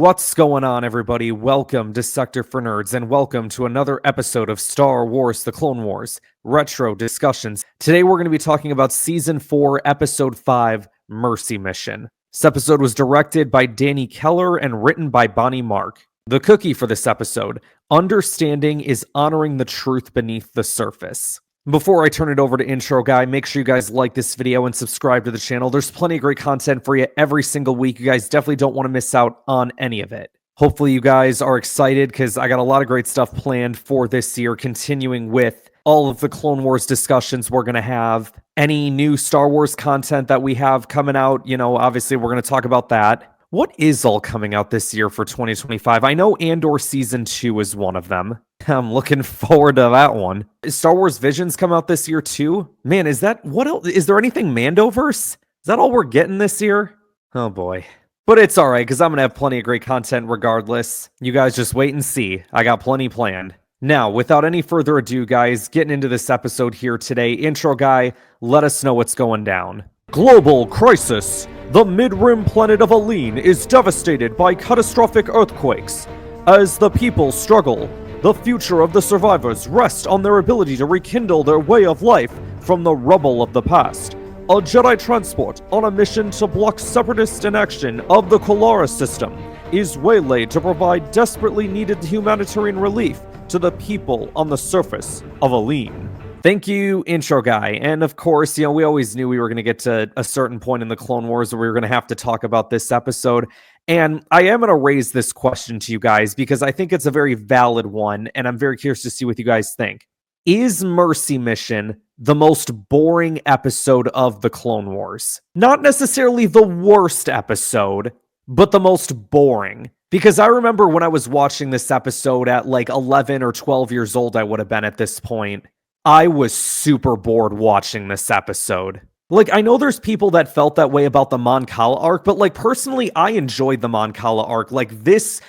What's going on, everybody? Welcome to Sector for Nerds, and welcome to another episode of Star Wars The Clone Wars Retro Discussions. Today we're going to be talking about Season 4, Episode 5, Mercy Mission. This episode was directed by Danny Keller and written by Bonnie Mark. The cookie for this episode: understanding is honoring the truth beneath the surface. Before I turn it over to Intro Guy, make sure you guys like this video and subscribe to the channel. There's plenty of great content for you every single week. You guys definitely don't want to miss out on any of it. Hopefully you guys are excited because I got a lot of great stuff planned for this year, continuing with all of the Clone Wars discussions we're going to have. Any new Star Wars content that we have coming out, obviously we're going to talk about that. What is all coming out this year for 2025? I know Andor Season 2 is one of them. I'm looking forward to that one. Is Star Wars Visions come out this year too? Man, what else? Is there anything Mandoverse? Is that all we're getting this year? Oh boy. But it's alright, because I'm going to have plenty of great content regardless. You guys just wait and see. I got plenty planned. Now, without any further ado, guys, getting into this episode here today. Intro Guy, let us know what's going down. Global crisis. The mid-rim planet of Aleen is devastated by catastrophic earthquakes. As the people struggle, the future of the survivors rests on their ability to rekindle their way of life from the rubble of the past. A Jedi transport on a mission to block separatist inaction of the Kolara system is waylaid to provide desperately needed humanitarian relief to the people on the surface of Aleen. Thank you, Intro Guy. And of course, we always knew we were going to get to a certain point in the Clone Wars where we were going to have to talk about this episode. And I am going to raise this question to you guys because I think it's a very valid one, and I'm very curious to see what you guys think. Is Mercy Mission the most boring episode of the Clone Wars? Not necessarily the worst episode, but the most boring. Because I remember when I was watching this episode at like 11 or 12 years old, I would have been at this point. I was super bored watching this episode. Like, I know there's people that felt that way about the Mon Cala arc, but like, personally, I enjoyed the Mon Cala arc. Like, this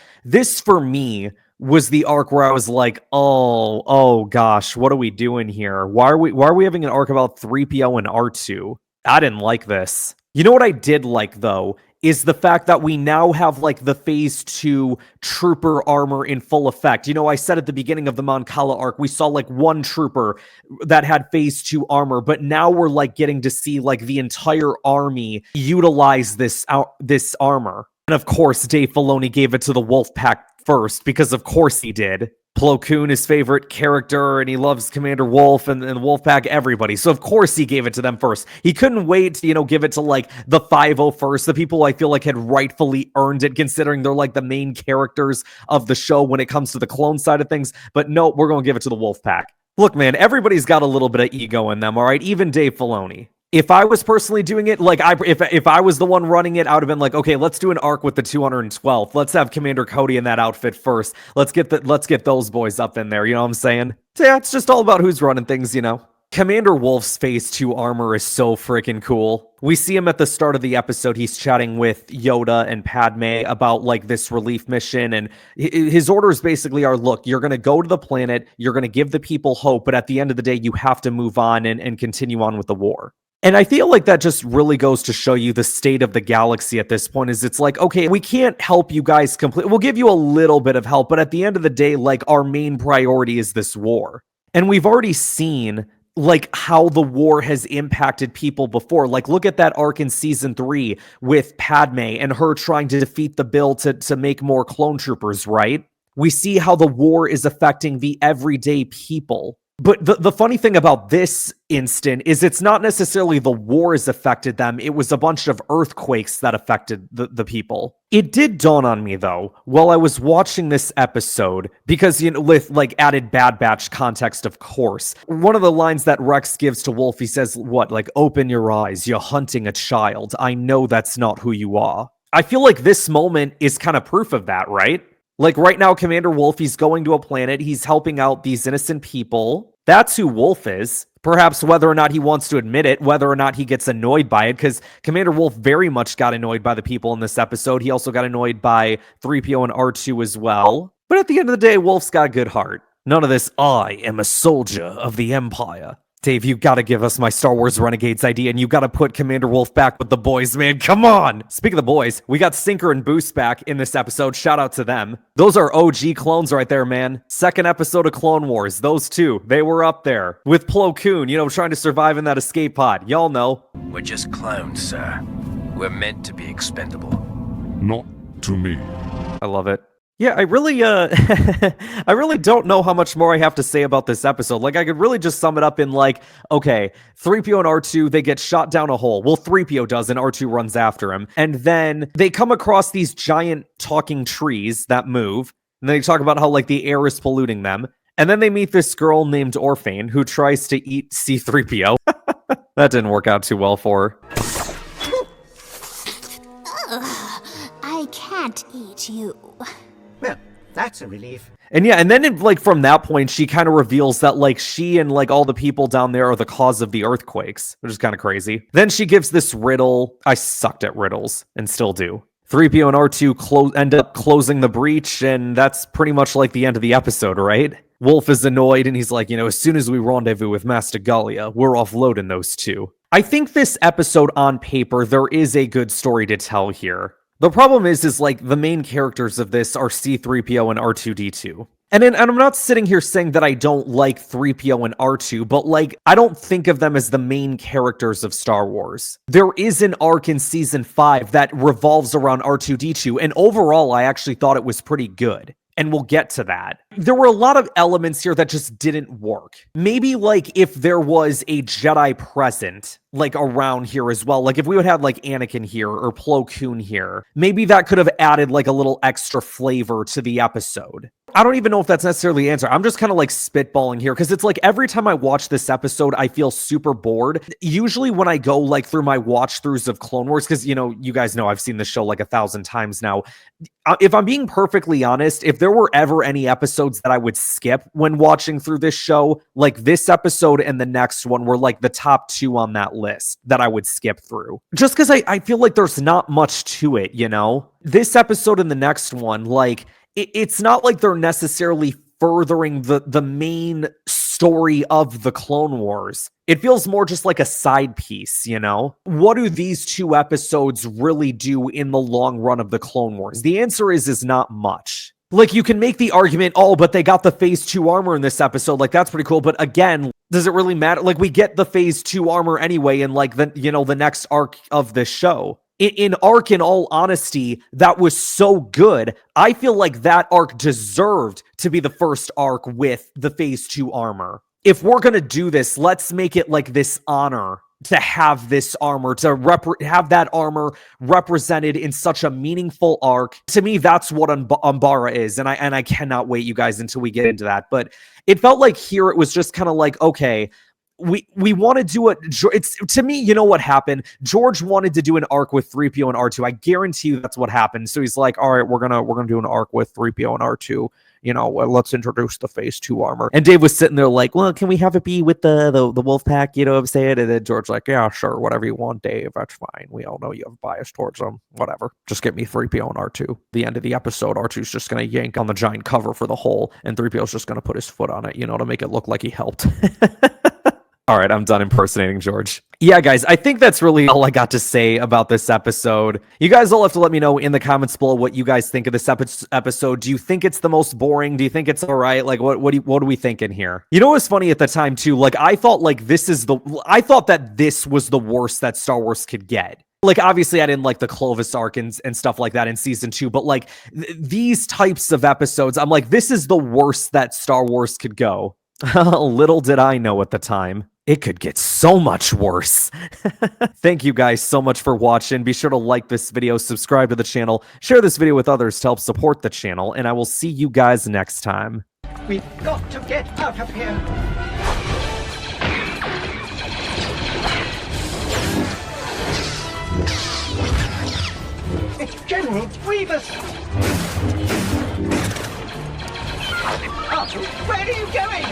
for me was the arc where I was like, oh gosh, what are we doing here? Why are we having an arc about 3PO and R2? I didn't like this. You know what I did like, though, is the fact that we now have, like, the Phase 2 trooper armor in full effect. I said at the beginning of the Mon Cala arc, we saw, like, one trooper that had Phase 2 armor, but now we're, like, getting to see, like, the entire army utilize this armor. And, of course, Dave Filoni gave it to the Wolf Pack first, because of course he did. Plo Koon, his favorite character, and he loves Commander Wolf and Wolfpack, everybody. So of course he gave it to them first. He couldn't wait to, give it to like the 5-0 first, the people I feel like had rightfully earned it, considering they're like the main characters of the show when it comes to the clone side of things. But no, we're going to give it to the Wolfpack. Look, man, everybody's got a little bit of ego in them, all right? Even Dave Filoni. If I was personally doing it, like if I was the one running it, I would have been like, okay, let's do an arc with the 212th. Let's have Commander Cody in that outfit first. Let's get those boys up in there. You know what I'm saying? So yeah, it's just all about who's running things, Commander Wolf's Phase 2 armor is so freaking cool. We see him at the start of the episode. He's chatting with Yoda and Padme about like this relief mission, and his orders basically are, look, you're going to go to the planet, you're going to give the people hope, but at the end of the day, you have to move on and continue on with the war. And I feel like that just really goes to show you the state of the galaxy at this point. Is it's like, okay, we can't help you guys completely. We'll give you a little bit of help, but at the end of the day, like, our main priority is this war. And we've already seen like how the war has impacted people before. Like, look at that arc in Season 3 with Padme and her trying to defeat the bill to make more clone troopers, right? We see how the war is affecting the everyday people. But the funny thing about this instant is it's not necessarily the war has affected them. It was a bunch of earthquakes that affected the people. It did dawn on me, though, while I was watching this episode, because, with like added Bad Batch context, of course, one of the lines that Rex gives to Wolf, he says, what, like, open your eyes, you're hunting a child. I know that's not who you are. I feel like this moment is kind of proof of that, right? Like right now, Commander Wolf, he's going to a planet. He's helping out these innocent people. That's who Wolf is. Perhaps whether or not he wants to admit it, whether or not he gets annoyed by it, because Commander Wolf very much got annoyed by the people in this episode. He also got annoyed by 3PO and R2 as well. But at the end of the day, Wolf's got a good heart. None of this, I am a soldier of the Empire. Dave, you gotta give us my Star Wars Renegades ID, and you gotta put Commander Wolf back with the boys, man. Come on! Speaking of the boys, we got Sinker and Boost back in this episode. Shout out to them. Those are OG clones right there, man. Second episode of Clone Wars. Those two, they were up there. With Plo Koon, trying to survive in that escape pod. Y'all know. We're just clones, sir. We're meant to be expendable. Not to me. I love it. Yeah, I really I really don't know how much more I have to say about this episode. Like, I could really just sum it up in like, okay, 3PO and R2, they get shot down a hole. Well, 3PO does, and R2 runs after him. And then they come across these giant talking trees that move. And they talk about how, like, the air is polluting them. And then they meet this girl named Orphane who tries to eat C-3PO. That didn't work out too well for her. I can't eat you. Well, that's a relief. And yeah, and then from that point, she kind of reveals that like she and like all the people down there are the cause of the earthquakes, which is kind of crazy. Then she gives this riddle. I sucked at riddles and still do. 3PO and R2 end up closing the breach, and that's pretty much like the end of the episode, right? Wolf is annoyed, and he's like, as soon as we rendezvous with Master Gallia, we're offloading those two. I think this episode on paper, there is a good story to tell here. The problem is like the main characters of this are C-3PO and R2-D2. And I'm not sitting here saying that I don't like 3PO and R2, but like, I don't think of them as the main characters of Star Wars. There is an arc in Season 5 that revolves around R2-D2, and overall, I actually thought it was pretty good. And we'll get to that. There were a lot of elements here that just didn't work. Maybe like if there was a Jedi present like around here as well, like if we would have like Anakin here or Plo Koon here, maybe that could have added like a little extra flavor to the episode. I don't even know if that's necessarily the answer. I'm just kind of like spitballing here because it's like every time I watch this episode, I feel super bored. Usually when I go like through my watch throughs of Clone Wars, because you guys know I've seen this show like 1,000 times now. If I'm being perfectly honest, if there were ever any episodes that I would skip when watching through this show, like this episode and the next one were like the top 2 on that list that I would skip through. Just because I feel like there's not much to it, This episode and the next one, like, it's not like they're necessarily furthering the main story of the Clone Wars. It feels more just like a side piece, What do these 2 episodes really do in the long run of the Clone Wars? The answer is not much. Like, you can make the argument, but they got the Phase 2 armor in this episode. Like, that's pretty cool. But again, does it really matter? Like, we get the Phase 2 armor anyway in like the next arc of this show. In arc, in all honesty, that was so good. I feel like that arc deserved to be the first arc with the Phase 2 armor. If we're going to do this, let's make it like this honor to have this armor, to have that armor represented in such a meaningful arc. To me, that's what Umbara is, and I cannot wait, you guys, until we get into that. But it felt like here it was just kind of like, okay, we want to do it. It's to me, you know what happened? George wanted to do an arc with 3PO and R2. I guarantee you that's what happened. So he's like, all right, we're gonna do an arc with 3PO and R2. Let's introduce the Phase 2 armor. And Dave was sitting there like, well, can we have it be with the wolf pack? You know what I'm saying? And then George's like, yeah, sure, whatever you want, Dave. That's fine. We all know you have bias towards them. Whatever. Just get me 3PO and R2. The end of the episode, R2's just gonna yank on the giant cover for the hole, and 3PO's just gonna put his foot on it, to make it look like he helped. All right, I'm done impersonating George. Yeah, guys, I think that's really all I got to say about this episode. You guys all have to let me know in the comments below what you guys think of this episode. Do you think it's the most boring? Do you think it's all right? Like, what are we thinking here? You know what was funny at the time, too? Like, I thought that this was the worst that Star Wars could get. Like, obviously, I didn't like the Clovis arc and stuff like that in Season 2, but, like, these types of episodes, I'm like, this is the worst that Star Wars could go. Little did I know at the time, it could get so much worse. Thank you guys so much for watching. Be sure to like this video, subscribe to the channel, share this video with others to help support the channel, and I will see you guys next time. We've got to get out of here. It's General Grievous. Arthur, where are you going?